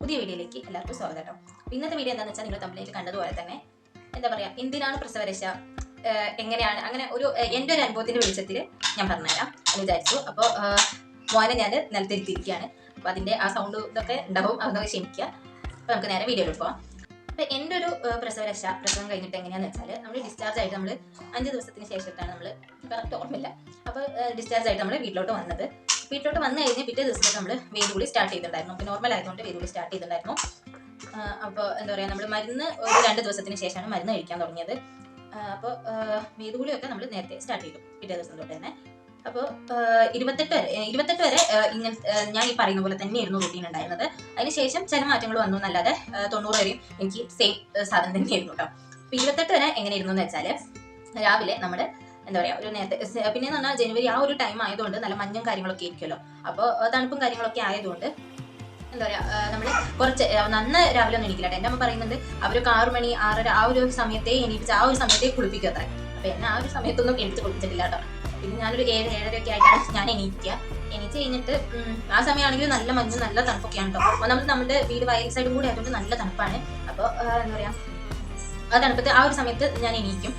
പുതിയ വീഡിയോയിലേക്ക് എല്ലാവർക്കും സ്വാഗതം കേട്ടോ. ഇന്നത്തെ വീഡിയോ എന്താണെന്ന് വെച്ചാൽ നിങ്ങൾ തമ്മിലേക്ക് കണ്ടതുപോലെ തന്നെ എന്താ പറയുക, എന്തിനാണ് പ്രസവരക്ഷ, എങ്ങനെയാണ്, അങ്ങനെ എൻ്റെ ഒരു അനുഭവത്തിൻ്റെ വെളിച്ചത്തിൽ ഞാൻ പറഞ്ഞുതരാം എന്ന് വിചാരിച്ചു. അപ്പോൾ മോനെ ഞാൻ നിലത്തിരുത്തിയിരിക്കുകയാണ്. അപ്പോൾ അതിൻ്റെ ആ സൗണ്ട് ഇതൊക്കെ ഉണ്ടാവും, അതൊക്കെ ക്ഷമിക്കുക. അപ്പോൾ നമുക്ക് നേരെ വീഡിയോയിൽ പോകാം. അപ്പോൾ എൻ്റെ ഒരു പ്രസവം കഴിഞ്ഞിട്ട് എങ്ങനെയാണെന്ന് വെച്ചാൽ, നമ്മൾ ഡിസ്ചാർജ് ആയിട്ട് നമ്മൾ 5 ദിവസത്തിന് ശേഷത്താണ്, നമ്മൾ കറക്റ്റ് ഓർമ്മയില്ല, അപ്പോൾ ഡിസ്ചാർജ് ആയിട്ട് നമ്മൾ വീട്ടിലോട്ട് വന്നത്. വീട്ടിലോട്ട് വന്നു കഴിഞ്ഞ് പിറ്റേ ദിവസത്തേക്ക് നമ്മൾ വേദുകുളി സ്റ്റാർട്ട് ചെയ്തിട്ടുണ്ടായിരുന്നു. അപ്പോൾ നോർമൽ ആയതുകൊണ്ട് വേദുകുളി സ്റ്റാർട്ട് ചെയ്തിട്ടുണ്ടായിരുന്നു. അപ്പോൾ എന്താ പറയുക, നമ്മൾ മരുന്ന് ഒരു 2 ദിവസത്തിന് ശേഷമാണ് മരുന്ന് കഴിക്കാൻ തുടങ്ങിയത്. അപ്പോൾ വേദുകുളിയൊക്കെ നമ്മൾ നേരത്തെ സ്റ്റാർട്ട് ചെയ്തു, പിറ്റേ ദിവസം തൊട്ട് തന്നെ. അപ്പോൾ 28 വരെ ഇങ്ങനെ ഞാൻ ഈ പറയുന്ന പോലെ തന്നെയായിരുന്നു റൂട്ടീൻ ഉണ്ടായിരുന്നത്. അതിനുശേഷം ചില മാറ്റങ്ങൾ വന്നു എന്നല്ലാതെ 90 വരെയും എനിക്ക് സെയിം സാധനം തന്നെയായിരുന്നു കേട്ടോ. അപ്പോൾ 28 വരെ എങ്ങനെയായിരുന്നു എന്ന് വെച്ചാൽ, രാവിലെ നമ്മൾ എന്താ പറയുക, ഒരു നേരത്തെ, പിന്നെ എന്ന് പറഞ്ഞാൽ ജനുവരി ആ ഒരു ടൈം ആയതുകൊണ്ട് നല്ല മഞ്ഞും കാര്യങ്ങളൊക്കെ ആയിരിക്കുമല്ലോ. അപ്പോൾ തണുപ്പും കാര്യങ്ങളൊക്കെ ആയതുകൊണ്ട് എന്താ പറയുക, നമ്മൾ കുറച്ച് നന്ന് രാവിലെ ഒന്നും എണീക്കില്ല. എൻ്റെ അമ്മ പറയുന്നുണ്ട് അവരൊക്കെ 6 മണി 6:30 ആ ഒരു സമയത്തെ എണീപ്പിച്ച് ആ ഒരു സമയത്തെ കുളിപ്പിക്കുക അത്ര. അപ്പോൾ എന്നെ ആ ഒരു സമയത്തൊന്നും എണീച്ച് കുളിപ്പിച്ചിട്ടില്ല കേട്ടോ. പിന്നെ ഞാനൊരു 7-7:30 ഒക്കെ ആയിട്ടാണ് ഞാൻ എണീച്ച് കഴിഞ്ഞിട്ട് ആ സമയമാണെങ്കിൽ നല്ല മഞ്ഞ് നല്ല തണുപ്പൊക്കെയാണ് കേട്ടോ. അപ്പോൾ നമ്മുടെ വീട് വയൽ സൈഡും കൂടി ആയതുകൊണ്ട് നല്ല തണുപ്പാണ്. അപ്പോൾ എന്താ പറയുക, ആ തണുപ്പത്ത് ആ ഒരു സമയത്ത് ഞാൻ എണീച്ച്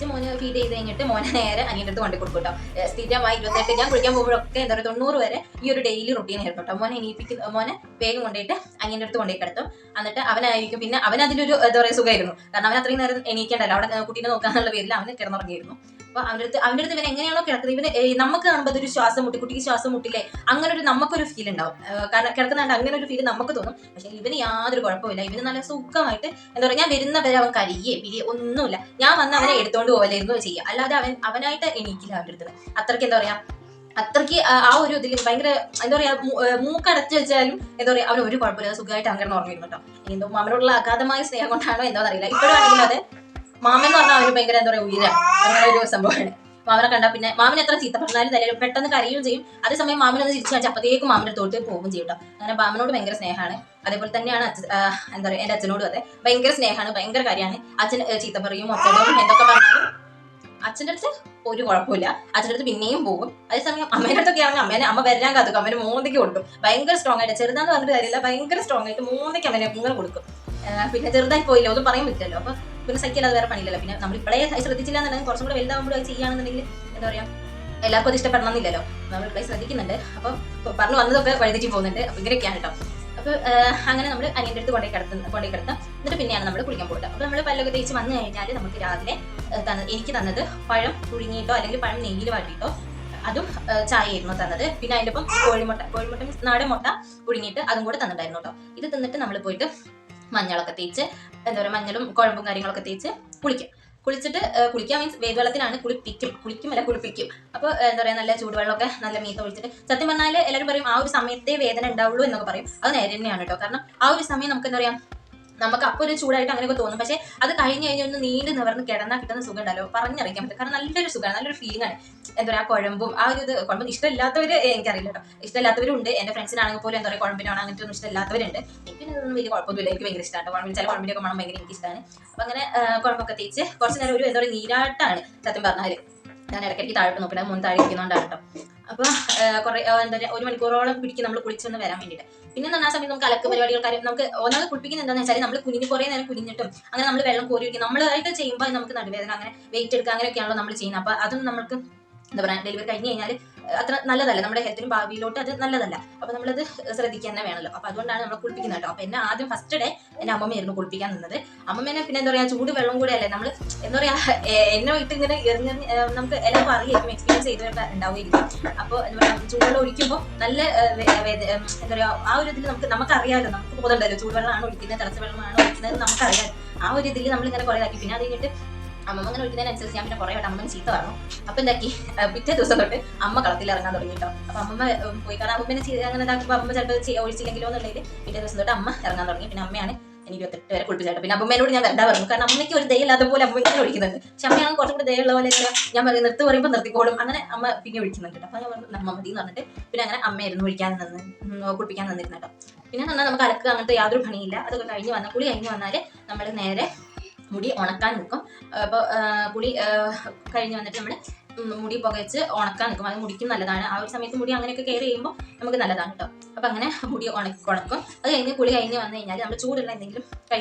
മോനെ ഫീഡ് ചെയ്ത് കഴിഞ്ഞിട്ട് മോനെ നേരെ അനിയൻ്റെ അടുത്ത് കൊണ്ടു കൊടുക്കും കേട്ടോ. സ്ഥിരമായി 28 ഞാൻ കുളിക്കാൻ പോകുമ്പോഴൊക്കെ എന്താ പറയുക 90 വരെ ഈ ഒരു ഡെയിലി റുട്ടീൻ ആയിരുന്നു കേട്ടോ. മോനെ വേഗം കൊണ്ടുപോയിട്ട് അനിയൻ്റെ അടുത്ത് കൊണ്ടുപോയി കിടത്തും. എന്നിട്ട് അവനായിരിക്കും, പിന്നെ അവനതിലൊരു എന്താ പറയുക സുഖമായിരുന്നു. കാരണം അവൻ അത്രയും നേരം എണീക്കേണ്ടല്ലോ, അവിടെ കുട്ടീനെ നോക്കാന്നുള്ള പേരിൽ അവന് കിടന്നുറങ്ങിയിരുന്നു. അപ്പോൾ അവൻ്റെ അടുത്ത് ഇവൻ എങ്ങനെയാണോ കിടക്കുന്നത്, ഇവന് നമുക്ക് കാണുമ്പോൾ അതൊരു ശ്വാസം മുട്ടി, കുട്ടിക്ക് ശ്വാസം മുട്ടില്ലേ, അങ്ങനെ ഒരു നമുക്കൊരു ഫീൽ ഉണ്ടാവും. കാരണം കിടക്കുന്നുണ്ട് അങ്ങനെ ഒരു ഫീൽ നമുക്ക് തോന്നും. പക്ഷേ ഇവന് യാതൊരു കുഴപ്പമില്ല. ഇവന് നല്ല സുഖമായിട്ട് എന്താ പറയുക, ഞാൻ വരുന്നവരെ അവൻ കരിയേ പിരിയെ ഒന്നുമില്ല. ഞാൻ വന്ന് അവനെ എടുത്തോണ്ട് പോകലായിരുന്നു ചെയ്യുക, അല്ലാതെ അവനായിട്ട് എണീക്കില്ല അവൻ്റെ അടുത്ത്. അത്രയ്ക്ക് എന്താ പറയുക, അത്രയ്ക്ക് ആ ഒരു ഇതിൽ ഭയങ്കര എന്താ പറയാ, മൂക്കടച്ചു വെച്ചാലും എന്താ പറയാ, അവന് ഒരു കുഴപ്പമില്ല, സുഖമായിട്ട് അങ്ങനെ ഉറങ്ങിയിരുന്നു കേട്ടോ. എന്തോ മാമനോടുള്ള അഗാധമായ സ്നേഹം കൊണ്ടാണോ എന്താണെന്ന് അറിയില്ല. ഇപ്പോഴാണെങ്കിലും അത് മാമൻ എന്ന് പറഞ്ഞാൽ അവന് ഭയങ്കര എന്താ പറയുക ഉയരം, അങ്ങനെ ഒരു സംഭവമാണ്. മാമനെ കണ്ടാൽ പിന്നെ മാമൻ എത്ര ചീത്ത പറഞ്ഞാലും തലയിൽ പെട്ടെന്ന് കരയുകയും ചെയ്യും. അതേസമയം മാമനൊന്ന് ചിരിച്ചു വെച്ചാൽ അപ്പത്തേക്കും മാമൻ്റെ അടുത്തോട്ട് പോകുകയും ചെയ്യും കേട്ടോ. അങ്ങനെ മാമനോട് ഭയങ്കര സ്നേഹമാണ്. അതേപോലെ തന്നെയാണ് എന്താ പറയുക, എൻ്റെ അച്ഛനോടും അതെ ഭയങ്കര സ്നേഹമാണ്, ഭയങ്കര കാര്യമാണ്. അച്ഛൻ ചീത്ത പറയും, ഒച്ചടും എന്തൊക്കെ പറഞ്ഞാലും അച്ഛൻ്റെ അടുത്ത് ഒരു കുഴപ്പമില്ല. അച്ഛൻ്റെ അടുത്ത് പിന്നെയും പോകും. അതേസമയം അമ്മേൻ്റെ അടുത്തൊക്കെ ആണെങ്കിൽ അമ്മ വരാൻ കാത്തുക്കും, അമ്മേനെ മോന്തയ്ക്ക് കൊടുക്കും. ഭയങ്കര സ്ട്രോങ് ആയിട്ട്, ചെറുതാന്ന് പറഞ്ഞിട്ട് കാര്യമില്ല, ഭയങ്കര സ്ട്രോങ് ആയിട്ട് മോന്തയ്ക്ക് അമ്മേനെ ഇങ്ങനെ കൊടുക്കും. പിന്നെ ചെറുതായി പോയില്ല, ഒന്നും പറയാൻ പറ്റില്ലല്ലോ. അപ്പോൾ പിന്നെ സഹിക്കാതെ വേറെ പണിയില്ലല്ലോ. പിന്നെ നമ്മൾ ഇപ്പോഴേ ശ്രദ്ധിച്ചില്ല എന്നുണ്ടെങ്കിൽ കുറച്ചും കൂടെ വലുതാകുമ്പോൾ അത് ചെയ്യുകയാണെന്നുണ്ടെങ്കിൽ എന്താ പറയുക, എല്ലാവർക്കും അത് ഇഷ്ടപ്പെടണമെന്നില്ലല്ലോ. നമ്മൾ ഇപ്പോഴേ ശ്രദ്ധിക്കുന്നുണ്ട്. അപ്പോൾ പറഞ്ഞു വന്നതൊക്കെ വഴിതെറ്റി പോകുന്നുണ്ട്. അപ്പോൾ ഇങ്ങനെയൊക്കെയാണ് കേട്ടോ. അപ്പോൾ അങ്ങനെ നമ്മൾ അനിയൻ്റെ അടുത്ത് കൊണ്ടുപോയി കിടത്താം. എന്നിട്ട് പിന്നെയാണ് നമ്മൾ കുളിക്കാൻ പോകുന്നത്. അപ്പോൾ നമ്മൾ പല്ലൊക്കെ തേച്ച് വന്നു കഴിഞ്ഞാൽ നമുക്ക് രാവിലെ എനിക്ക് തന്നത് പഴം പുഴുങ്ങിയിട്ടോ അല്ലെങ്കിൽ പഴം നെയ്യിൽ വാട്ടിയിട്ടോ അതും ചായയായിരുന്നു തന്നത്. പിന്നെ അതിൻ്റെ ഒപ്പം കോഴിമുട്ട മീൻസ് നാടൻ മുട്ട പുഴുങ്ങിയിട്ട് അതും കൂടെ തന്നിട്ടുണ്ടായിരുന്നു കേട്ടോ. ഇത് തിന്നിട്ട് നമ്മൾ പോയിട്ട് മഞ്ഞളൊക്കെ തേച്ച് എന്താ പറയുക, മഞ്ഞളും കുഴമ്പും കാര്യങ്ങളൊക്കെ തേച്ച് കുളിച്ചിട്ട് കുളിക്കാൻ മീൻസ് വേദവെള്ളത്തിലാണ് കുളിപ്പിക്കും. അപ്പോൾ എന്താ പറയുക, നല്ല ചൂടുവെള്ളമൊക്കെ നല്ല മീത്ത ഒഴിച്ചിട്ട്, സത്യം പറഞ്ഞാൽ എല്ലാവരും പറയും ആ ഒരു സമയത്തെ വേദന ഉണ്ടാവുള്ളൂ എന്നൊക്കെ പറയും. അത് നേരെ തന്നെയാണ് കേട്ടോ. കാരണം ആ ഒരു സമയം നമുക്ക് എന്താ പറയുക, നമുക്ക് അപ്പോൾ ഒരു ചൂടായിട്ട് അങ്ങനെയൊക്കെ തോന്നും. പക്ഷേ അത് കഴിഞ്ഞ് ഒന്ന് നീണ്ടു നിവർന്ന് കിടന്നാൽ കിട്ടുന്ന സുഖം ഉണ്ടല്ലോ, പറഞ്ഞറിയിക്കാൻ പറ്റും. കാരണം നല്ലൊരു സുഖമാണ്, നല്ലൊരു ഫീലിംഗ് ആണ്. എന്താ പറയുക, ആ കുഴമ്പും ആ ഒരു കുഴമ്പ് ഇഷ്ടമില്ലാത്തവർ എനിക്കറിയില്ല കേട്ടോ, ഇഷ്ടമില്ലാത്തവരുണ്ട്. എൻ്റെ ഫ്രണ്ട്സിനാണെങ്കിൽ പോലും എന്താ പറയുക, കുഴമ്പിനാണ് അങ്ങനത്തെ ഒന്നും ഇഷ്ടമില്ലാത്തവരുണ്ട്. എനിക്ക് ഇതൊന്നും വലിയ കുഴപ്പമൊന്നുമില്ല, എനിക്ക് ഭയങ്കര ഇഷ്ടമാണ് കുഴമ്പിന്. ചില കുഴമ്പിനൊക്കെ മണം ഭയങ്കര എനിക്ക് ഇഷ്ടമാണ്. അപ്പോൾ അങ്ങനെ കുഴമ്പൊക്കെ തേച്ച് കുറച്ച് നേരം ഒരു എന്താ പറയുക നീരാട്ടാണ് സത്യം പറഞ്ഞാൽ. ഞാൻ ഇടയ്ക്കിടയ്ക്ക് താഴോട്ട് നോക്കണം, മുൻ താഴെ ഇരിക്കുന്നതുകൊണ്ടാണ് കേട്ടോ. അപ്പോൾ കുറേ എന്താ പറയുക 1 മണിക്കൂറോളം പിടിക്കും നമ്മൾ കുളിച്ചൊന്ന് വരാൻ വേണ്ടിയിട്ട്. പിന്നെ ആ സമയത്ത് നമുക്ക് അലക്ക് പരിപാടികൾ കാര്യം നമുക്ക് ഒന്നാമത് കുളിപ്പിക്കുന്നത് എന്താണെന്ന് വെച്ചാൽ, നമ്മൾ കുറേ നേരം കുനിഞ്ഞിട്ടും അങ്ങനെ നമ്മൾ വെള്ളം കോരി വയ്ക്കും. നമ്മളായിട്ട് ചെയ്യുമ്പോൾ നമുക്ക് നടുവേദന, അങ്ങനെ വെയിറ്റ് എടുക്കുക, അങ്ങനെയൊക്കെയാണല്ലോ നമ്മൾ ചെയ്യുന്നത്. അപ്പോൾ അതൊന്നും നമുക്ക് എന്താ പറയുക, ഡെലിവറി കഴിഞ്ഞ് കഴിഞ്ഞാൽ അത്ര നല്ലതല്ല, നമ്മുടെ ഹെൽത്തിനും ഭാവിയിലോട്ട് അത് നല്ലതല്ല. അപ്പോൾ നമ്മളത് ശ്രദ്ധിക്കാൻ തന്നെ വേണമല്ലോ. അപ്പോൾ അതുകൊണ്ടാണ് നമ്മൾ കുളിപ്പിക്കുന്നത് കേട്ടോ. അപ്പോൾ എന്നെ ആദ്യം ഫസ്റ്റ് ഡേ എൻ്റെ അമ്മമ്മയായിരുന്നു കുളിപ്പിക്കാൻ നിന്നത്. അമ്മമ്മേനെ പിന്നെ എന്താ പറയുക, ചൂട് വെള്ളം കൂടെ അല്ലേ നമ്മൾ എന്താ പറയുക, എന്നെ വിട്ട് ഇങ്ങനെ എറിഞ്ഞ് നമുക്ക് എല്ലാവർക്കും അറിയായിരിക്കും, എക്സ്പീരിയൻസ് ചെയ്തവരൊക്കെ ഉണ്ടാവുമായിരിക്കും. അപ്പോൾ എന്താ പറയുക, ചൂടുവെള്ളം ഒഴിക്കുമ്പോൾ നല്ല എന്താ പറയുക, ആ ഒരു ഇതിൽ നമുക്കറിയാമല്ലോ, നമുക്ക് ബോധമുണ്ടല്ലോ ചൂടുവെള്ളമാണ് ഒഴിക്കുന്നത് തിളച്ച വെള്ളമാണ് ഒഴിക്കുന്നത് നമുക്കറിയാം. ആ ഒരു ഇതിൽ നമ്മളിങ്ങനെ കുറേ ആക്കി. പിന്നെ അത് കഴിഞ്ഞിട്ട് അമ്മ അങ്ങനെ ഒഴിക്കുന്നതിനനുസരിച്ച് ഞാൻ പിന്നെ കുറേ വട്ടം അമ്മമ്മ ചീത്ത പറഞ്ഞു. അപ്പോൾ എന്താക്കി, പിറ്റേ ദിവസം തൊട്ട് അമ്മ കളത്തിൽ ഇറങ്ങാൻ തുടങ്ങി കേട്ടോ. അപ്പോൾ അമ്മ പോയി, കാരണം അമ്മമ്മനെ അങ്ങനെ ഇതാക്കുമ്പോൾ അമ്മ ചിലപ്പോൾ ഒഴിച്ചില്ലെങ്കിലോ എന്നുള്ളതിൽ പിറ്റേ ദിവസം തൊട്ട് അമ്മ ഇറങ്ങാൻ തുടങ്ങി. പിന്നെ അമ്മയാണ് എനിക്ക് 28 വരെ കുളിപ്പിച്ചാട്ടോ. പിന്നെ അമ്മേനോട് ഞാൻ വരണ്ട പറഞ്ഞു, കാരണം അമ്മയ്ക്ക് ഒരു ദയയില്ലാത്ത പോലെ അമ്മ ഇങ്ങനെ ഒഴിക്കുന്നുണ്ട്. പക്ഷെ അമ്മയാണ് കുറച്ചും കൂടി ദയുള്ള പോലെ ഞാൻ പറയും, നിർത്തി പറയുമ്പോൾ നിർത്തിക്കോളും. അങ്ങനെ അമ്മ പിന്നെ ഒഴിക്കുന്നുണ്ട്. അപ്പോൾ ഞാൻ പറഞ്ഞു അമ്മ മതി എന്ന് പറഞ്ഞിട്ട് പിന്നെ അങ്ങനെ അമ്മയായിരുന്നു കുളിപ്പിക്കാൻ നിന്നിരുന്നു കേട്ടോ. പിന്നെ പറഞ്ഞാൽ നമുക്ക് അലക്ക് അങ്ങനത്തെ യാതൊരു പണിയില്ല. അതൊക്കെ കുളി കഴിഞ്ഞ് വന്നാൽ നമ്മൾ നേരെ മുടി ഉണക്കാൻ നിൽക്കും. അപ്പോൾ കുളി കഴിഞ്ഞ് വന്നിട്ട് നമ്മൾ മുടി പുകച്ച് ഉണക്കാൻ നിൽക്കും. അത് മുടിക്കും നല്ലതാണ്. ആ ഒരു സമയത്ത് മുടി അങ്ങനെയൊക്കെ കെയർ ചെയ്യുമ്പോൾ നമുക്ക് നല്ലതാണ് കേട്ടോ. അപ്പം അങ്ങനെ മുടി ഉണക്കും. അത് കഴിഞ്ഞ് കുളി കഴിഞ്ഞ് വന്നു കഴിഞ്ഞാൽ നമ്മൾ ചൂടുള്ള എന്തെങ്കിലും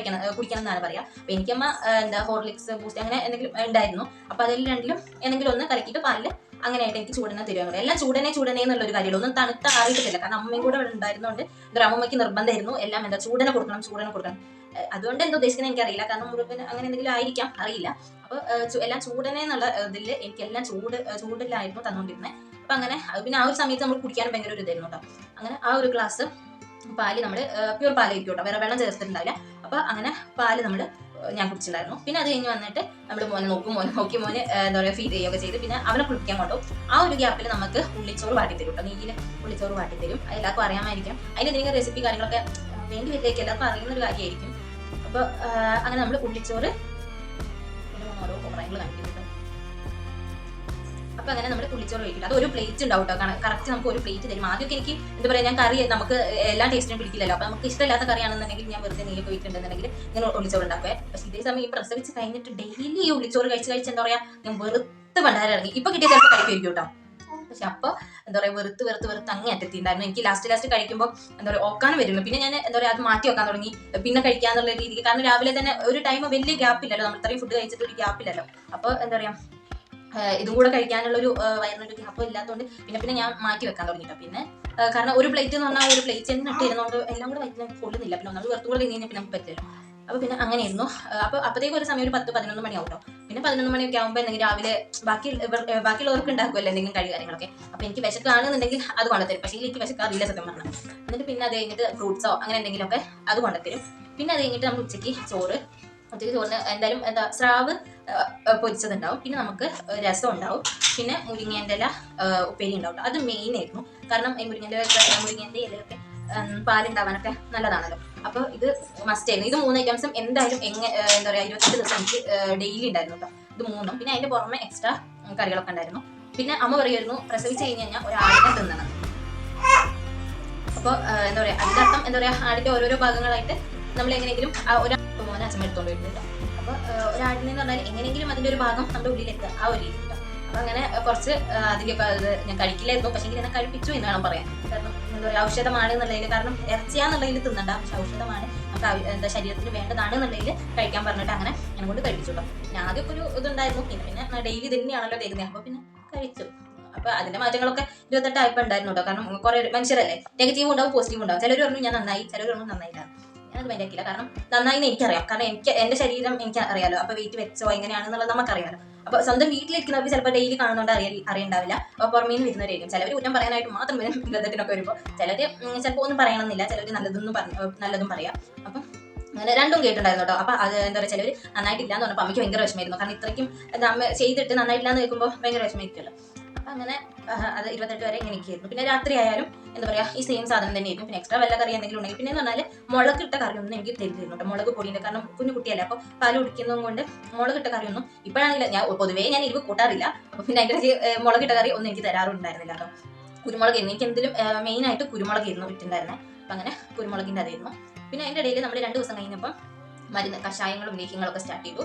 കുടിക്കണം എന്നാണ് പറയുക. അപ്പം എനിക്കമ്മ ഹോർലിക്സ്, ബൂസ്റ്റ് അങ്ങനെ എന്തെങ്കിലും ഉണ്ടായിരുന്നു. അപ്പം അതിൽ രണ്ടിലും എന്തെങ്കിലും ഒന്ന് കലക്കിയിട്ട് പാലിൽ അങ്ങനെയായിട്ട് എനിക്ക് ചൂടനെ തരുവാണ്. എല്ലാം ചൂടനെ എന്നുള്ളൊരു കാര്യമുള്ളൂ. ഒന്നും തണുത്ത ആറിയിട്ടില്ല. കാരണം അമ്മയും കൂടെ ഇവിടെ ഉണ്ടായിരുന്നതുകൊണ്ട് അമ്മയ്ക്ക് നിർബന്ധമായിരുന്നു എല്ലാം ചൂടനെ കൊടുക്കണം. അതുകൊണ്ട് എന്താ ഉദ്ദേശിക്കുന്നത് എനിക്കറിയില്ല. കാരണം മുഴുവൻ അങ്ങനെ എന്തെങ്കിലും ആയിരിക്കാം, അറിയില്ല. അപ്പോൾ എല്ലാം ചൂടനെ എന്നുള്ള ഇതിൽ എനിക്കെല്ലാം ചൂടിലായിരുന്നു തന്നുകൊണ്ടിരുന്നത്. അപ്പം അങ്ങനെ പിന്നെ ആ ഒരു സമയത്ത് നമ്മൾ കുടിക്കാനും ഭയങ്കര ഒരു ഇതായിരുന്നു കേട്ടോ. അങ്ങനെ ആ ഒരു ഗ്ലാസ് പാല് നമ്മൾ പ്യൂർ പാലായിരിക്കും കേട്ടോ, വേറെ വെള്ളം ചേർത്തിട്ടുണ്ടാവില്ല. അപ്പോൾ അങ്ങനെ പാല് ഞാൻ കുടിച്ചിട്ടുണ്ടായിരുന്നു. പിന്നെ അത് കഴിഞ്ഞ് വന്നിട്ട് നമ്മൾ നോക്കി മോനെ എന്താ പറയുക ഫീഡ് ചെയ്യുകയൊക്കെ ചെയ്ത് പിന്നെ അവനെ കുളിക്കാൻ കൊണ്ടുപോകും. ആ ഒരു ഗ്യാപ്പിൽ നമുക്ക് ഉള്ളിച്ചോറ് വാട്ടിത്തരും കേട്ടോ. നെയ്യിൽ ഉള്ളിച്ചോറ് വാട്ടിത്തരും. എല്ലാവർക്കും അറിയാമായിരിക്കും. അതിന് എന്തെങ്കിലും റെസിപ്പി കാര്യങ്ങളൊക്കെ വേണ്ടി വരില്ലേക്ക് എല്ലാവർക്കും അറിയുന്ന ഒരു കാര്യമായിരിക്കും. അപ്പോൾ അങ്ങനെ നമ്മൾ ഉള്ളിച്ചോറ് ഓരോ കോമറങ്ങൾ കാണിക്കുന്നുണ്ട്. അപ്പൊ അങ്ങനെ നമ്മൾ ഉള്ളിച്ചോറ് കഴിക്കില്ല. അത് ഒരു പ്ലേറ്റ് ഉണ്ടാവും കേട്ടോ. കറക്റ്റ് നമുക്ക് ഒരു പ്ലേറ്റ് തരും. ആദ്യമൊക്കെ എനിക്ക് എന്താ പറയുക, ഞാൻ കറി നമുക്ക് എല്ലാ ടേസ്റ്റിനും പിടിക്കില്ലല്ലോ. അപ്പൊ നമുക്ക് ഇഷ്ടമില്ലാത്ത കറിയാണെന്നുണ്ടെങ്കിൽ ഞാൻ വെറുതെ നെയ്യൊക്കെ വെച്ചിട്ടുണ്ടെന്നുണ്ടെങ്കിൽ ഞാൻ ഉള്ളിച്ചോറ് ഉണ്ടാക്കുവേ. പക്ഷെ ഇതേ സമയം ഈ പ്രസവിച്ച് കഴിഞ്ഞിട്ട് ഡെയിലി ഈ ഉള്ളിച്ചോറ് കഴിച്ച് എന്താ പറയാ, ഞാൻ വെറുത്ത് പണ്ടാരം ഇറങ്ങി. ഇപ്പൊ കിട്ടിയ ചിലപ്പോൾ കഴിക്കുമായിരിക്കും കേട്ടോ. പക്ഷെ അപ്പൊ എന്താ പറയാ വെറുത്ത് അങ്ങേ അറ്റത്തിണ്ടായിരുന്നു. എനിക്ക് ലാസ്റ്റ് കഴിക്കുമ്പോൾ എന്താ പറയുക ഓക്കാനും വരുന്നു. പിന്നെ ഞാൻ എന്താ പറയുക അത് മാറ്റി വെക്കാൻ തുടങ്ങി, പിന്നെ കഴിക്കാന്നുള്ള രീതിക്ക്. കാരണം രാവിലെ തന്നെ ഒരു ടൈം വലിയ ഗ്യാപ്പില്ലല്ലോ, നമ്മൾ ഇത്രയും ഫുഡ് കഴിച്ചിട്ട് ഒരു ഗ്യാപ്പില്ലല്ലോ. അപ്പൊ എന്താ പറയാ ഇതും കൂടെ കഴിക്കാനുള്ളൊരു വയറിനൊരു ഗ്യാപ്പ് ഇല്ലാത്തതുകൊണ്ട് പിന്നെ ഞാൻ മാറ്റി വെക്കാൻ തുടങ്ങിട്ടോ. പിന്നെ കാരണം ഒരു പ്ലേറ്റ് എന്ന് പറഞ്ഞാൽ ഒരു പ്ലേറ്റ് തന്നെ ഇട്ടിരുന്നോണ്ട് എല്ലാം കൂടെ വയറ്റിന് കൊള്ളുന്നില്ല. പിന്നെ ഒന്നാമത് വെറുതെ കൂടെ തിന്നു പിന്നെ നമുക്ക് പറ്റില്ല. അപ്പൊ പിന്നെ അങ്ങനെയായിരുന്നു. അപ്പോഴത്തേക്കും ഒരു സമയം ഒരു 10-11 മണിയാവും കേട്ടോ. പിന്നെ 11 മണിയൊക്കെ ആകുമ്പോൾ എന്തെങ്കിലും രാവിലെ ബാക്കിയുള്ളവർക്ക് ഉണ്ടാക്കുമല്ലോ എന്തെങ്കിലും കാര്യങ്ങളൊക്കെ. അപ്പൊ എനിക്ക് വിശക്കാണെന്നുണ്ടെങ്കിൽ അത് കൊണ്ടുത്തരും. പക്ഷേ എനിക്ക് വിശക്കാറില്ല സത്യം പറഞ്ഞാൽ. എന്നിട്ട് പിന്നെ അത് കഴിഞ്ഞിട്ട് ഫ്രൂട്ട്സോ അങ്ങനെ എന്തെങ്കിലുമൊക്കെ അത് കൊണ്ടുത്തരും. പിന്നെ അത് കഴിഞ്ഞിട്ട് നമ്മൾ ഉച്ചയ്ക്ക് ചോറിന് എന്തായാലും സ്രാവ് പൊരിച്ചതുണ്ടാവും. പിന്നെ നമുക്ക് രസം ഉണ്ടാവും. പിന്നെ മുരിങ്ങേൻ്റെ ഇല ഉപ്പേരി ഉണ്ടാവും. അത് മെയിൻ ആയിരുന്നു. കാരണം ഈ മുരിങ്ങേൻ്റെ ഇലയൊക്കെ പാലുണ്ടാവാനൊക്കെ നല്ലതാണല്ലോ. അപ്പോൾ ഇത് മസ്റ്റ് ആയിരുന്നു. ഇത് 3 ഐറ്റംസും എന്തായാലും എന്താ പറയുക 28 ദിവസം എനിക്ക് ഡെയിലി ഉണ്ടായിരുന്നു കേട്ടോ. ഇത് 3. പിന്നെ അതിന്റെ പുറമെ എക്സ്ട്രാ കറികളൊക്കെ ഉണ്ടായിരുന്നു. പിന്നെ അമ്മ പറയുമായിരുന്നു പ്രസവിച്ച് കഴിഞ്ഞ് കഴിഞ്ഞാൽ ഒരു ആടിനെ തിന്നണം. അപ്പോൾ എന്താ പറയുക അതിൻ്റെ അർത്ഥം എന്താ പറയുക ആടിന്റെ ഓരോരോ ഭാഗങ്ങളായിട്ട് നമ്മൾ എങ്ങനെയെങ്കിലും മോനെ അച്ഛൻ എടുത്തോണ്ട് വരുന്നുണ്ട്. അപ്പോൾ ഒരാടിനെന്ന് പറഞ്ഞാൽ എങ്ങനെയെങ്കിലും അതിന്റെ ഒരു ഭാഗം നമ്മുടെ ഉള്ളിലെത്തുക ആ ഒരു രീതി. അപ്പൊ അങ്ങനെ കുറച്ച് അതിലൊക്കെ ഞാൻ കഴിക്കില്ലായിരുന്നു. പക്ഷെ എന്നെ കഴിപ്പിച്ചു എന്ന് വേണം പറയാൻ. കാരണം എന്താ പറയുക ഔഷധമാണ് എന്നുള്ളതിൽ, കാരണം ഇറച്ചിയാന്നുള്ളതിൽ തിന്നണ്ട, പക്ഷെ ഔഷധമാണ് നമുക്ക് എന്താ ശരീരത്തിന് വേണ്ടതാണ് എന്നുള്ളതിൽ കഴിക്കാൻ പറഞ്ഞിട്ട് അങ്ങനെ എന്നെ കൊണ്ട് കഴിപ്പിച്ചു കേട്ടോ. ഞാൻ ആദ്യമൊക്കെ ഒരു ഇതുണ്ടായിരുന്നു. പിന്നെ ഡെയിലി തന്നെയാണല്ലോ തരുന്നത്. അപ്പൊ പിന്നെ കഴിച്ചു. അപ്പൊ അതിന്റെ മാറ്റങ്ങളൊക്കെ 28 ആയപ്പോൾ ഉണ്ടായിരുന്നു കേട്ടോ. കാരണം കുറെ മനുഷ്യരല്ലേ, നെഗറ്റീവ് ഉണ്ടാവും പോസിറ്റീവ് ഉണ്ടാവും. ചിലർ പറഞ്ഞു ഞാൻ നന്നായി, ചിലർ പറഞ്ഞു നന്നായില്ല. ഞാനത് മൈൻഡാക്കില്ല. കാരണം നന്നായിന്ന് എനിക്കറിയാം. കാരണം എന്റെ ശരീരം എനിക്ക് അറിയാലോ. അപ്പൊ വെയിറ്റ് വെച്ചോ എങ്ങനെയാണെന്നുള്ളത് നമുക്കറിയാലോ. അപ്പൊ സ്വന്തം വീട്ടിലിരിക്കുന്നവർക്ക് ചിലപ്പോൾ ഡെയിലി കാണുന്നതുകൊണ്ട് അറിയണ്ടാവില്ല. അപ്പൊ പുറമേ നിന്ന് വരുന്നവരായിരിക്കും. ചിലവർ കുറ്റം പറയാനായിട്ട് മാത്രം വരും ബന്ധത്തിനൊക്കെ വരുമ്പോൾ. ചിലര് ചിലപ്പോൾ ഒന്നും പറയണമെന്നില്ല, ചിലർ നല്ലതും പറയാം. അപ്പം അങ്ങനെ രണ്ടും കേട്ടിട്ടുണ്ടായിരുന്നു കേട്ടോ. അപ്പൊ അത് എന്താ പറയുക, ചിലർ നന്നായിട്ടില്ല എന്ന് പറഞ്ഞപ്പോൾ അമ്മയ്ക്ക് ഭയങ്കര വിഷമമായിരുന്നു. കാരണം ഇത്രയ്ക്കും അമ്മ ചെയ്തിട്ട് നന്നായിട്ടില്ല എന്ന് കേൾക്കുമ്പോൾ ഭയങ്കര വിഷമമായിരിക്കുമല്ലോ. അപ്പൊ അങ്ങനെ അത് 28 വരെ ഇങ്ങനെയൊക്കെയായിരുന്നു. പിന്നെ രാത്രി ആയാലും എന്താ പറയാ ഈ സെയിം സാധനം തന്നെയായിരുന്നു. പിന്നെ എക്സ്ട്രാ വല്ല കറി എന്തെങ്കിലും ഉണ്ടെങ്കിൽ പിന്നെ എന്ന് പറഞ്ഞാൽ മുളകിട്ട കറിയൊന്നും എനിക്ക് തരുന്നില്ല കേട്ടോ. മുളക് പൊടിയുണ്ട്. കാരണം കുഞ്ഞു കുട്ടിയല്ലേ, അപ്പോൾ പാല് കുടിക്കുന്നതും കൊണ്ട് മുളകിട്ട കറിയൊന്നും ഇപ്പോഴാണെങ്കിൽ പൊതുവേ ഞാൻ എരിവ് കൂട്ടാറില്ല. അപ്പൊ പിന്നെ അതിൻ്റെ മുളകിട്ട കറി ഒന്നും എനിക്ക് തരാറുണ്ടായിരുന്നില്ല കേട്ടോ. കുരുമുളക് ആയിരുന്നു എനിക്ക് എന്തെങ്കിലും മെയിൻ ആയിട്ട് കുരുമുളകായിരുന്നു ഇട്ടുണ്ടായിരുന്നത്. അപ്പൊ അങ്ങനെ കുരുമുളകിന്റെ അതായിരുന്നു. പിന്നെ അതിന്റെ ഇടയിൽ നമ്മൾ 2 ദിവസം കഴിഞ്ഞപ്പോൾ മരുന്ന് കഷായങ്ങളും ലേഹ്യങ്ങളൊക്കെ സ്റ്റാർട്ട് ചെയ്തു.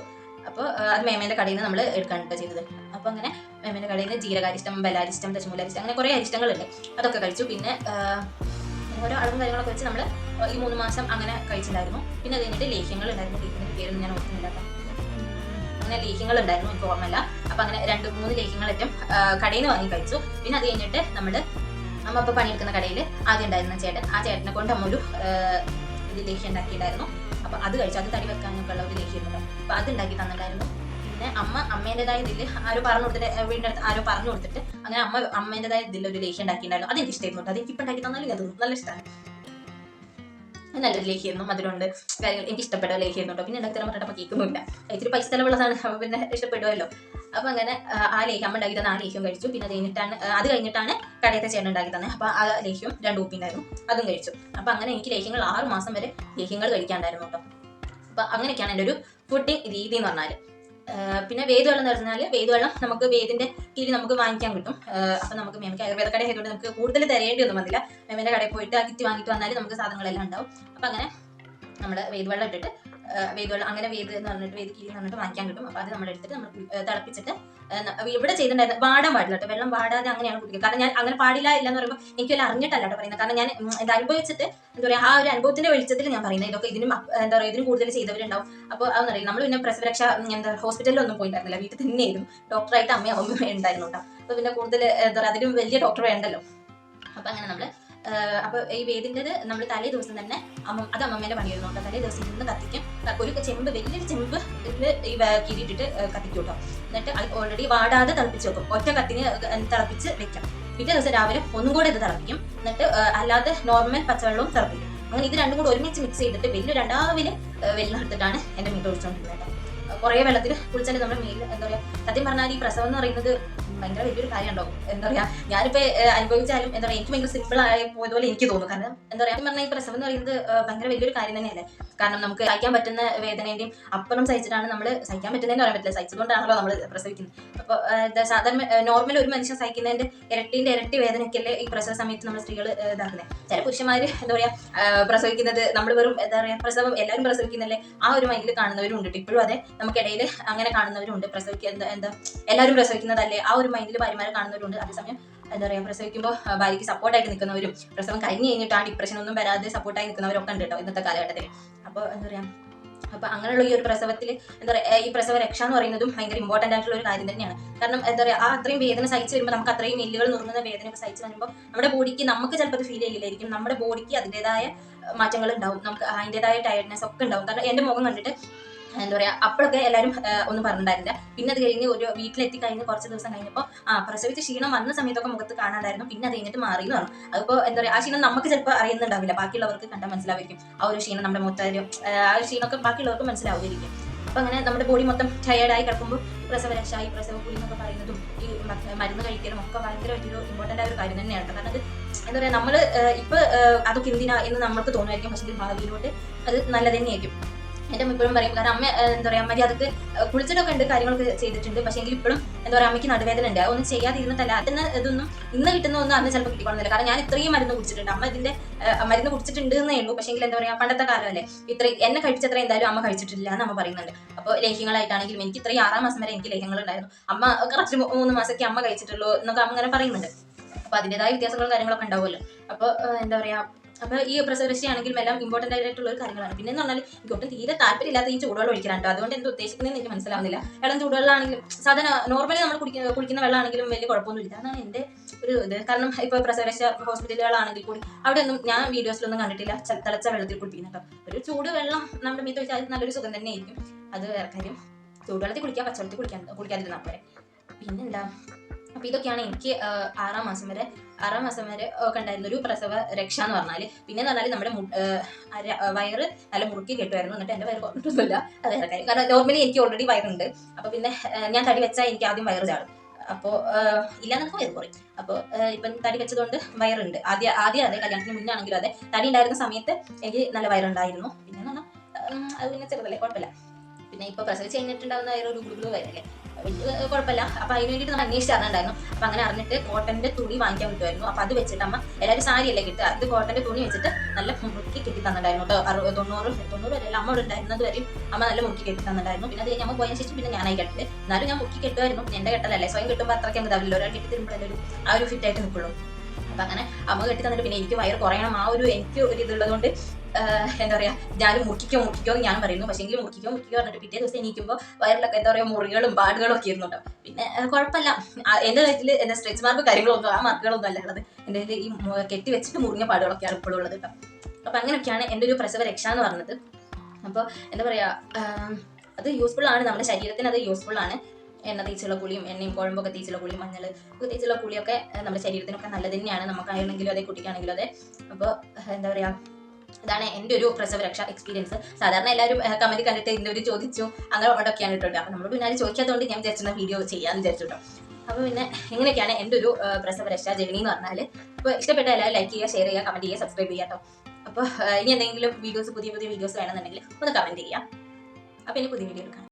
അപ്പോൾ അത് മേമേന്റെ കടയിൽ നിന്ന് നമ്മൾ എടുക്കാനായിട്ട് ചെയ്തത്. അപ്പോൾ അങ്ങനെ മേമേന്റെ കടയിൽ നിന്ന് ജീരകാരിഷ്ടം, ബലാരിഷ്ടം, ദശമൂലാരിഷ്ടം അങ്ങനെ കുറേ അരിഷ്ടങ്ങളുണ്ട്. അതൊക്കെ കഴിച്ചു. പിന്നെ ഓരോ അളവും കാര്യങ്ങളൊക്കെ വെച്ച് നമ്മൾ ഈ 3 മാസം അങ്ങനെ കഴിച്ചിട്ടുണ്ടായിരുന്നു. പിന്നെ അത് കഴിഞ്ഞിട്ട് ലേഹ്യങ്ങൾ ഉണ്ടായിരുന്നു. ലേഹ്യത്തിന്റെ പേരൊന്നും ഞാൻ ഓർക്കുന്നില്ല. അങ്ങനെ ലേഹ്യങ്ങൾ ഉണ്ടായിരുന്നു, എനിക്ക് ഓർമ്മയില്ല. അപ്പൊ അങ്ങനെ 2-3 ലേഹ്യങ്ങളേറ്റം കടയിൽ നിന്ന് വാങ്ങി കഴിച്ചു. പിന്നെ അത് കഴിഞ്ഞിട്ട് അമ്മ ഇപ്പോൾ പണിയെടുക്കുന്ന കടയിൽ ആദ്യം ഉണ്ടായിരുന്ന ആ ചേട്ടനെ കൊണ്ട് അമ്മ ഒരു ഇത് ലേഹ്യം ഉണ്ടാക്കിയിട്ടുണ്ടായിരുന്നു. അപ്പൊ അത് കഴിച്ചു. അത് തടി വെക്കാനൊക്കെ ഉള്ള ഒരു ലേഹ്യം. അപ്പൊ അത് ഉണ്ടാക്കി തന്നിട്ടുണ്ടായിരുന്നു. പിന്നെ അമ്മേൻ്റെതായ ഇതിൽ ആരോ പറഞ്ഞു കൊടുത്തിട്ട് വീടിൻ്റെ അടുത്ത് ആരോ പറഞ്ഞു കൊടുത്തിട്ട് അങ്ങനെ അമ്മേൻ്റെതായ ഇതിൽ ഒരു ലേഹ്യം ഉണ്ടാക്കിയിട്ടുണ്ടായിരുന്നു. അത് എനിക്ക് ഇഷ്ടമായിരുന്നു. അത് എനിക്ക് ഇപ്പം ഉണ്ടാക്കി തന്നാലും അത് നല്ല ഇഷ്ടമാണ്. നല്ലൊരു ലേഹ്യായിരുന്നു. മധുരമുണ്ട് കാര്യങ്ങൾ എനിക്ക് ഇഷ്ടപ്പെട്ട ലേഹ്യായിരുന്നു കേട്ടോ. പിന്നെ ഉണ്ടാക്കി തരാൻ പറഞ്ഞിട്ട് കേൾക്കുന്നില്ല. ഇത്തിരി പൈസ ചിലവുള്ളതാണ്. അപ്പോൾ പിന്നെ ഇഷ്ടപ്പെടുമല്ലോ. അപ്പൊ അങ്ങനെ ആ ലേഹ്യം അമ്മ ഉണ്ടാക്കി തന്നെ ആ ലേഹ്യം കഴിച്ചു. പിന്നെ അത് കഴിഞ്ഞിട്ടാണ് കടയത്തെ ചേട്ടൻ ഉണ്ടാക്കി തന്നെ. അപ്പൊ ആ ലേഹ്യം 2 ഉപ്പിണ്ടായിരുന്നു, അതും കഴിച്ചു. അപ്പൊ അങ്ങനെ എനിക്ക് ലേഹ്യങ്ങൾ 6 മാസം വരെ ലേഹ്യങ്ങൾ കഴിക്കാണ്ടായിരുന്നു കേട്ടോ. അപ്പൊ അങ്ങനെയൊക്കെയാണ് എൻ്റെ ഒരു ഫുഡിങ് രീതി എന്ന് പറഞ്ഞാൽ. പിന്നെ വേദവെള്ളം എന്ന് പറഞ്ഞാൽ വേദവെള്ളം നമുക്ക് വേദിന്റെ കീഴിൽ നമുക്ക് വാങ്ങിക്കാൻ കിട്ടും. അപ്പൊ നമുക്ക് മേമയ്ക്ക് ആയുർവേദ കട ആയതുകൊണ്ട് നമുക്ക് കൂടുതൽ തരേണ്ടി ഒന്നും വന്നില്ല. മേമേന്റെ കടയിൽ പോയിട്ട് ആ കിറ്റ് വാങ്ങിയിട്ട് വന്നാൽ നമുക്ക് സാധനങ്ങളെല്ലാം ഉണ്ടാവും. അപ്പൊ അങ്ങനെ നമ്മൾ വേദവെള്ളം ഇട്ടിട്ട് വേദവെള്ളം, അങ്ങനെ വേദ എന്ന് പറഞ്ഞിട്ട് വേദിക്കിരി എന്ന് പറഞ്ഞിട്ട് വാങ്ങിക്കാൻ കിട്ടും. അപ്പോൾ അത് നമ്മൾ എടുത്തിട്ട് നമ്മൾ തിളപ്പിച്ചിട്ട് ഇവിടെ ചെയ്തിട്ടുണ്ടായിരുന്നു. വാടാൻ പാടില്ല കേട്ടോ, വെള്ളം വാടാതെ അങ്ങനെയാണ് കുടിക്കുക. കാരണം ഞാൻ അങ്ങനെ പാടില്ല ഇല്ല എന്ന് പറയുമ്പോൾ എനിക്ക് വല്ല അറിഞ്ഞിട്ടല്ല കേട്ടോ പറയുന്നത്. കാരണം ഞാൻ ഇത് അനുഭവിച്ചിട്ട് എന്താ പറയുക, ആ ഒരു അനുഭവത്തിന്റെ വെളിച്ചത്തിൽ ഞാൻ പറയുന്നത്. ഇതൊക്കെ ഇതിനും എന്താ പറയുക, ഇതിനും കൂടുതൽ ചെയ്തവരുണ്ടാവും. അപ്പോൾ അതൊന്നറിയില്ല. നമ്മൾ പിന്നെ പ്രസവരക്ഷ എന്താ ഹോസ്പിറ്റലിലൊന്നും പോയിട്ടുണ്ടായിരുന്നില്ല, വീട്ടിൽ തന്നെയായിരുന്നു. ഡോക്ടറായിട്ട് അമ്മയും ഉണ്ടായിരുന്നു കേട്ടോ. അപ്പോൾ പിന്നെ കൂടുതൽ എന്താ പറയുക, അതിലും വലിയ ഡോക്ടർ വേണ്ടല്ലോ. അപ്പോൾ അങ്ങനെ നമ്മൾ അപ്പോൾ ഈ വേദിൻ്റെത് നമ്മൾ തലേ ദിവസം തന്നെ അത് അമ്മമ്മേൻ്റെ പണിയായിരുന്നു കേട്ടോ. തലേ ദിവസം ഇരുന്ന് കത്തിക്കും. ഒരു ചെമ്പ്, വലിയൊരു ചെമ്പ് ഇതിൽ ഈ കീറിയിട്ടിട്ട് കത്തിക്കും കേട്ടോ. എന്നിട്ട് അത് ഓൾറെഡി വാടാതെ തിളപ്പിച്ച് വെക്കും. ഒറ്റ കത്തിന് തിളപ്പിച്ച് വെക്കാം. പിറ്റേ ദിവസം രാവിലെ ഒന്നും കൂടെ ഇത് തിളപ്പിക്കും. എന്നിട്ട് അല്ലാതെ നോർമൽ പച്ചവെള്ളവും തിളപ്പിക്കും. അങ്ങനെ ഇത് രണ്ടും കൂടെ ഒരുമിച്ച് മിക്സ് ചെയ്തിട്ട് വലിയ രാവിലെ വെള്ളം എടുത്തിട്ടാണ് എൻ്റെ മീൻ ഒഴിച്ചുകൊണ്ടിരുന്നത് കേട്ടോ. കുറേ വെള്ളത്തിൽ കുളിച്ചാൽ നമ്മുടെ മീൻ എന്താ പറയുക, സത്യം പറഞ്ഞാൽ ഈ പ്രസവം എന്ന് പറയുന്നത് ഭയങ്കര വലിയൊരു കാര്യം ഉണ്ടാവും. എന്താ പറയുക, ഞാനിപ്പോൾ അനുഭവിച്ചാലും എന്താ പറയുക, എനിക്ക് ഭയങ്കര സിമ്പിൾ ആയി പോയതുപോലെ എനിക്ക് തോന്നും. കാരണം എന്താ പറയുക, പറഞ്ഞാൽ ഈ പ്രസവം എന്ന് പറയുന്നത് ഭയങ്കര വലിയൊരു കാര്യം തന്നെയല്ലേ. കാരണം നമുക്ക് സഹിക്കാൻ പറ്റുന്ന വേദനേൻ്റെയും അപ്പുറം സഹിച്ചിട്ടാണ് നമ്മൾ സഹിക്കാൻ പറ്റുന്നതെന്ന് പറയാൻ പറ്റില്ല, സഹിച്ചതുകൊണ്ടാണല്ലോ നമ്മൾ പ്രസവിക്കുന്നത്. അപ്പോൾ സാധാരണ നോർമൽ ഒരു മനുഷ്യൻ സഹിക്കുന്നതിൻ്റെ ഇരട്ടി വേദനയ്ക്കല്ലേ ഈ പ്രസവ സമയത്ത് നമ്മൾ സ്ത്രീകൾ ഇതാക്കുന്നത്. ചില പുരുഷന്മാർ എന്താ പറയുക, പ്രസവിക്കുന്നത് നമ്മൾ വെറും എന്താ പറയുക, പ്രസവം എല്ലാവരും പ്രസവിക്കുന്നല്ലേ ആ ഒരു മൈൻഡിൽ കാണുന്നവരും ഉണ്ട്. ഇപ്പോഴും അതെ, നമുക്കിടയിൽ അങ്ങനെ കാണുന്നവരും ഉണ്ട്. എന്താ എല്ലാവരും പ്രസവിക്കുന്നതല്ലേ ആ ഒരു മൈൻഡിൽ ഭാര്യമാരെ കാണുന്നവരുണ്ട്. അതേസമയം എന്താ പറയുക, പ്രസവിക്കുമ്പോൾ ഭാര്യയ്ക്ക് സപ്പോർട്ടായിട്ട് നിൽക്കുന്നവരും പ്രസവം കഴിഞ്ഞ് കഴിഞ്ഞിട്ട് ആ ഡിപ്രഷൻ ഒന്നും വരാതെ സപ്പോർട്ടായി നിൽക്കുന്നവരൊക്കെ ഉണ്ട് കേട്ടോ ഇന്നത്തെ കാലഘട്ടത്തിൽ. അപ്പോൾ എന്താ പറയുക, അപ്പോൾ അങ്ങനെയുള്ള ഈ ഒരു പ്രസവത്തിൽ എന്താ പറയുക, ഈ പ്രസവ രക്ഷ എന്ന് പറയുന്നതും ഭയങ്കര ഇമ്പോർട്ടൻ്റ് ആയിട്ടുള്ള ഒരു കാര്യം തന്നെയാണ്. കാരണം എന്താ പറയുക, ആ അത്രയും വേദന സഹിച്ച് വരുമ്പോൾ, നമുക്ക് അത്രയും എല്ലുകൾ നുറുങ്ങുന്ന വേദനയൊക്കെ സഹിച്ച് വരുമ്പോൾ നമ്മുടെ ബോഡിക്ക്, നമുക്ക് ചിലപ്പോൾ അത് ഫീൽ ചെയ്യില്ലായിരിക്കും, നമ്മുടെ ബോഡിക്ക് അതിൻ്റെതായ മാറ്റങ്ങൾ ഉണ്ടാവും, നമുക്ക് അതിൻ്റെതായ ടയർഡ്നെസ് ഒക്കെ ഉണ്ടാവും. കാരണം എൻ്റെ മുഖം കണ്ടിട്ട് എന്താ പറയുക, അപ്പോഴൊക്കെ എല്ലാവരും ഒന്നും പറഞ്ഞിട്ടുണ്ടായിരുന്നില്ല. പിന്നെ അത് കഴിഞ്ഞ് ഒരു വീട്ടിലെത്തി കഴിഞ്ഞ് കുറച്ച് ദിവസം കഴിഞ്ഞപ്പോൾ പ്രസവിച്ച ക്ഷീണം വന്ന സമയത്തൊക്കെ മുഖത്ത് കാണാണ്ടായിരുന്നു. പിന്നെ അത് കഴിഞ്ഞിട്ട് മാറി എന്ന് പറഞ്ഞു. അതിപ്പോൾ എന്താ പറയുക, ആ ക്ഷീണം നമുക്ക് ചിലപ്പോൾ അറിയുന്നുണ്ടാവില്ല, ബാക്കിയുള്ളവർക്ക് കണ്ടാൽ മനസ്സിലാവുമായിരിക്കും. ആ ഒരു ക്ഷീണം നമ്മുടെ മൊത്തം ആ ഒരു ക്ഷീണമൊക്കെ ബാക്കിയുള്ളവർക്ക് മനസ്സിലാവുമായിരിക്കും. അപ്പോൾ അങ്ങനെ നമ്മുടെ ബോഡി മൊത്തം ടയേർഡായി കിടക്കുമ്പോൾ പ്രസവരക്ഷ, ഈ പ്രസവക്കുളി എന്നൊക്കെ പറയുന്നതും ഈ മരുന്ന് കഴിക്കലും ഒക്കെ ഭയങ്കര വലിയൊരു ഇമ്പോർട്ടൻ്റ് ആയ ഒരു കാര്യം തന്നെയാണ്. കാരണം അത് എന്താ പറയുക, നമ്മൾ ഇപ്പോൾ അതൊക്കെ എന്തിനാ എന്ന് നമുക്ക് തോന്നുമായിരിക്കും, പക്ഷേ ഭാവിയിലോട്ട് അത് നല്ല തന്നെയായിരിക്കും. എൻ്റെ അമ്മ ഇപ്പോഴും പറയും. കാരണം അമ്മ എന്താ പറയുക, മര്യാദക്ക് കുളിച്ചിട്ടൊക്കെ ഉണ്ട്, കാര്യങ്ങളൊക്കെ ചെയ്തിട്ടുണ്ട്. പക്ഷേ എങ്കിൽ ഇപ്പോഴും എന്താ പറയുക, അമ്മയ്ക്ക് നടുവേദന ഉണ്ട്. ഒന്നും ചെയ്യാതിരുന്നിട്ടല്ല, അതിന് ഇതൊന്നും ഇന്ന് കിട്ടുന്ന ഒന്നും അന്ന് ചിലപ്പോൾ കിട്ടിക്കൊള്ളുന്നില്ല. കാരണം ഞാൻ ഇത്രയും മരുന്ന് കുടിച്ചിട്ടുണ്ട്, അമ്മ ഇതിൻ്റെ മരുന്ന് കുടിച്ചിട്ടുണ്ട് എന്നേ ഉള്ളൂ. പക്ഷേ എങ്കിൽ എന്താ പറയുക, പണ്ടത്തെ കാലമല്ലേ, ഇത്രയും എന്നെ കഴിച്ചത്ര എന്തായാലും അമ്മ കഴിച്ചിട്ടില്ല എന്ന് അമ്മ പറയുന്നുണ്ട്. അപ്പോൾ ലേഹ്യങ്ങളായിട്ടാണെങ്കിലും എനിക്ക് ഇത്രയും 6 മാസം വരെ എനിക്ക് ലേഹ്യങ്ങൾ ഉണ്ടായിരുന്നു. അമ്മ കറക്റ്റ് 3 മാസമൊക്കെ അമ്മ കഴിച്ചിട്ടുള്ളൂ എന്നൊക്കെ അമ്മ അങ്ങനെ പറയുന്നുണ്ട്. അപ്പോൾ അതിൻ്റെതായ വ്യത്യാസങ്ങളും കാര്യങ്ങളൊക്കെ ഉണ്ടാവുമല്ലോ. അപ്പോൾ എന്താ പറയുക, അപ്പോൾ ഈ പ്രസവരക്ഷയാണെങ്കിലും എല്ലാം ഇമ്പോർട്ടൻ്റ് ആയിട്ടുള്ള ഒരു കാര്യങ്ങളാണ്. പിന്നെ എന്ന് പറഞ്ഞാൽ എനിക്ക് ഒട്ടും തീരെ താല്പര്യമില്ലാത്ത ഈ ചൂടുവെള്ളം ഒഴിക്കാനുണ്ടോ, അതുകൊണ്ട് എന്ത് ഉദ്ദേശിക്കുന്നതെന്ന് എനിക്ക് മനസ്സിലാവുന്നില്ല. ഇളം ചൂടുവെള്ളമാണെങ്കിലും സാധാരണ നോർമലി നമ്മൾ കുടിക്കുന്ന വെള്ളമാണെങ്കിലും വലിയ കുഴപ്പമൊന്നുമില്ല. അതാണ് എൻ്റെ ഒരു ഇത്. കാരണം ഇപ്പോൾ പ്രസവരക്ഷ ഹോസ്പിറ്റലുകളാണെങ്കിൽ കൂടി അവിടെ ഒന്നും ഞാൻ വീഡിയോസിലൊന്നും കണ്ടിട്ടില്ല തിളച്ച വെള്ളത്തിൽ കുടിപ്പിക്കുന്ന കേട്ടോ. ഒരു ചൂട് വെള്ളം നമ്മുടെ മീത്ത് വെച്ചാൽ നല്ലൊരു സുഖം തന്നെയായിരിക്കും. അത് വേറെ കാര്യം. ചൂടുവെള്ളത്തിൽ കുളിക്കാൻ, പച്ചവെള്ളത്തിൽ കുളിക്കാതിരുന്നാൽ പോരെ. പിന്നെന്താ, അപ്പോൾ ഇതൊക്കെയാണ് എനിക്ക് 6 മാസം വരെ ഒക്കെ ഉണ്ടായിരുന്ന ഒരു പ്രസവ രക്ഷ എന്ന് പറഞ്ഞാൽ. പിന്നെ എന്ന് പറഞ്ഞാൽ നമ്മുടെ വയറ് നല്ല മുറുക്കി കെട്ടുമായിരുന്നു. എന്നിട്ട് എൻ്റെ വയറ് കുറഞ്ഞിട്ടൊന്നുമില്ല, അത് വേറെ കാര്യം. കാരണം നോർമലി എനിക്ക് ഓൾറെഡി വയറുണ്ട്. അപ്പോൾ പിന്നെ ഞാൻ തടി വെച്ചാൽ എനിക്ക് ആദ്യം വയറ് ചാടും. അപ്പോൾ ഇല്ലാന്നൊക്കെ വയറ് കുറയും. അപ്പോൾ ഇപ്പം തടി വെച്ചതുകൊണ്ട് വയറുണ്ട്. ആദ്യം അതെ, കല്യാണത്തിന് മുന്നേ ആണെങ്കിലും അതെ, തടി ഉണ്ടായിരുന്ന സമയത്ത് എനിക്ക് നല്ല വയറുണ്ടായിരുന്നു. പിന്നെ എന്ന് പറഞ്ഞാൽ അത് പിന്നെ ചെറുതല്ലേ, കുഴപ്പമില്ല. പിന്നെ ഇപ്പോൾ പ്രസവിച്ച് കഴിഞ്ഞിട്ടുണ്ടാകുന്ന വയറ് ഒരു ഗുളുഗുളു വയറല്ലേ, കുഴപ്പമില്ല. അപ്പോൾ അതിന് വേണ്ടിയിട്ട് നമ്മൾ അന്വേഷിച്ചറിഞ്ഞിട്ടുണ്ടായിരുന്നു. അപ്പോൾ അങ്ങനെ അറിഞ്ഞിട്ട് കോട്ടൻ്റെ തുണി വാങ്ങിക്കാൻ കിട്ടുമായിരുന്നു. അപ്പോൾ അത് വെച്ചിട്ട് അമ്മ, എല്ലാവരും സാരിയല്ലേ കിട്ടുക, അത് കോട്ടൻ്റെ തുണി വെച്ചിട്ട് നല്ല മുറുക്കി കെട്ടി തന്നിട്ടുണ്ടായിരുന്നു കേട്ടോ. 90 വരെയല്ല അമ്മ ഉണ്ടായിരുന്നത് വരെയും അമ്മ നല്ല മുറുക്കി കെട്ടി തന്നിട്ടുണ്ടായിരുന്നു. പിന്നെ അത് കഴിഞ്ഞ് അമ്മ പോയതിനു ശേഷം പിന്നെ ഞാനായി കെട്ടിട്ട്, എന്നാലും ഞാൻ മുറുക്കി കെട്ടുമായിരുന്നു. എൻ്റെ കെട്ടലല്ലേ, സ്വയം കിട്ടുമ്പോൾ അത്രയ്ക്ക് അങ്ങ് ഇതാവില്ല, ഒരാൾ കെട്ടി തരുമ്പോഴല്ലേ ആ ഒരു ഫിറ്റായിട്ട് നിൽക്കുള്ളൂ. അപ്പം അങ്ങനെ അമ്മ കെട്ടി തന്നിട്ട് പിന്നെ എനിക്ക് വയറ് കുറയണം, ആ ഒരു എനിക്ക് ഒരു ഇതുള്ളതുകൊണ്ട് എന്താ പറയുക, ഞാനും മുറിക്കോ എന്ന് ഞാൻ പറയുന്നു. പക്ഷേ എങ്കിലും മുറിക്കോ പറഞ്ഞിട്ട് പിറ്റേ ദിവസം എണീക്കുമ്പോൾ വയറിലൊക്കെ എന്താ പറയുക, മുറികളും പാടുകളും ഒക്കെ ഇരുന്നുണ്ടോ. പിന്നെ കുഴപ്പമില്ല, എൻ്റെ വീട്ടിൽ എന്താ സ്ട്രെച്ച് മാർക്ക് കാര്യങ്ങളൊന്നും, ആ മാർക്കുകളൊന്നും അല്ല ഉള്ളത്. എൻ്റെ ഈ കെട്ടി വെച്ചിട്ട് മുറിഞ്ഞ പാടുകളൊക്കെയാണ് ഇപ്പോഴും ഉള്ളത് കേട്ടോ. അപ്പോൾ അങ്ങനെയൊക്കെയാണ് എൻ്റെ ഒരു പ്രസവ രക്ഷ എന്ന് പറഞ്ഞത്. അപ്പോൾ എന്താ പറയുക, അത് യൂസ്ഫുൾ ആണ്, നമ്മുടെ ശരീരത്തിന് അത് യൂസ്ഫുൾ ആണ്. എണ്ണ തേച്ചുള്ള കുളിയും എണ്ണയും കുഴമ്പൊക്കെ തേച്ചുള്ള കുളിയും മഞ്ഞൾ ഒക്കെ തേച്ചുള്ള കുളിയൊക്കെ നമ്മുടെ ശരീരത്തിനൊക്കെ നല്ലത് തന്നെയാണ്, നമുക്കാണെങ്കിലും അതെ കുട്ടിക്കാണെങ്കിലും അതെ. അപ്പോൾ എന്താ പറയുക, ഇതാണ് എൻ്റെ ഒരു പ്രസവ രക്ഷ എക്സ്പീരിയൻസ്. സാധാരണ എല്ലാവരും കമന്റ് കണ്ടിട്ട് ഇന്നൊരു ചോദിച്ചു അങ്ങനെ ഒട്ടൊക്കെയാണ് കേട്ടോ. അപ്പോൾ നമ്മൾ പിന്നെ ചോദിക്കാത്തതുകൊണ്ട് ഞാൻ വിചാരിച്ചിരുന്ന വീഡിയോ ചെയ്യാമെന്ന് വിചാരിച്ചു കേട്ടോ. അപ്പോൾ പിന്നെ എങ്ങനെയൊക്കെയാണ് എൻ്റെ ഒരു പ്രസവ രക്ഷ ജേർണി എന്ന് പറഞ്ഞാൽ. അപ്പോൾ ഇഷ്ടപ്പെട്ട എല്ലാവരും ലൈക്ക് ചെയ്യുക, ഷെയർ ചെയ്യുക, കമന്റ് ചെയ്യുക, സബ്സ്ക്രൈബ് ചെയ്യുക കേട്ടോ. അപ്പോൾ ഇനി എന്തെങ്കിലും വീഡിയോസ്, പുതിയ വീഡിയോസ് വേണമെന്നുണ്ടെങ്കിൽ ഒന്ന് കമന്റ് ചെയ്യുക. അപ്പോൾ ഇനി പുതിയ വീഡിയോ കാണാം.